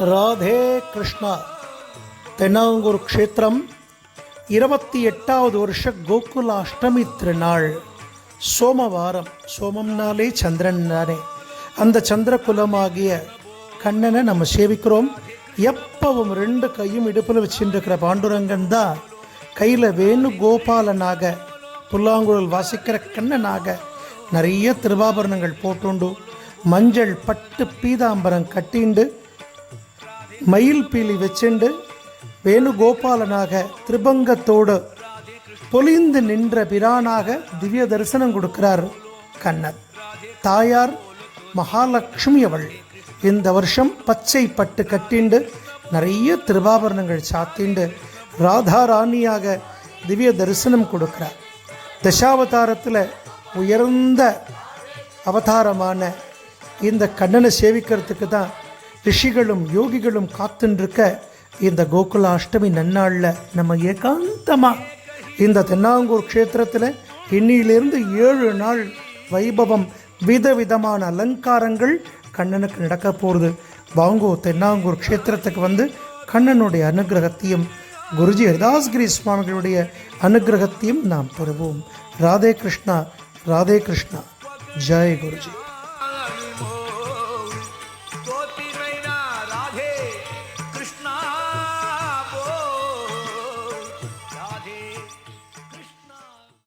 ராதே கிருஷ்ணா. தென்னாங்கூர் க்ஷேத்திரம் 28வது வருஷ கோகுல அஷ்டமி திருநாள். சோமவாரம். சோமம்னாலே சந்திரன் தானே. அந்த சந்திரகுலமாகிய கண்ணனை நம்ம சேவிக்கிறோம். எப்பவும் 2 கையும் இடுப்பில் வச்சுருக்கிற பாண்டுரங்கன் தான் கையில் வேணுகோபாலனாக புல்லாங்குழல் வாசிக்கிற கண்ணனாக நிறைய திருவாபரணங்கள் போட்டுண்டு மஞ்சள் பட்டு பீதாம்பரம் கட்டிண்டு மயில் பீலி வச்சுண்டு வேணுகோபாலனாக திரிபங்கத்தோடு பொலிந்து நின்ற பிரானாக திவ்ய தரிசனம் கொடுக்கிறார் கண்ணன். தாயார் மகாலட்சுமி அவள் இந்த வருஷம் பச்சை பட்டு கட்டிண்டு நிறைய திருவாபரணங்கள் சாத்திண்டு ராதாராணியாக திவ்ய தரிசனம் கொடுக்கிறார். தசாவதாரத்தில் உயர்ந்த அவதாரமான இந்த கண்ணனை சேவிக்கிறதுக்கு தான் ரிஷிகளும் யோகிகளும் காத்துருக்க இந்த கோகுல அஷ்டமி நன்னாளில் நம்ம ஏகாந்தமாக இந்த தென்னாங்கூர் க்ஷேத்திரத்தில் இன்னிலிருந்து 7 நாள் வைபவம், விதவிதமான அலங்காரங்கள் கண்ணனுக்கு நடக்க போகிறது. வாங்கோ தென்னாங்கூர் க்ஷேத்திரத்துக்கு வந்து கண்ணனுடைய அனுகிரகத்தையும் குருஜி ஹரிதாஸ்கிரி சுவாமிகளுடைய அனுகிரகத்தையும் நாம் பெறுவோம். ராதே கிருஷ்ணா, ராதே கிருஷ்ணா. ஜெய் குருஜி.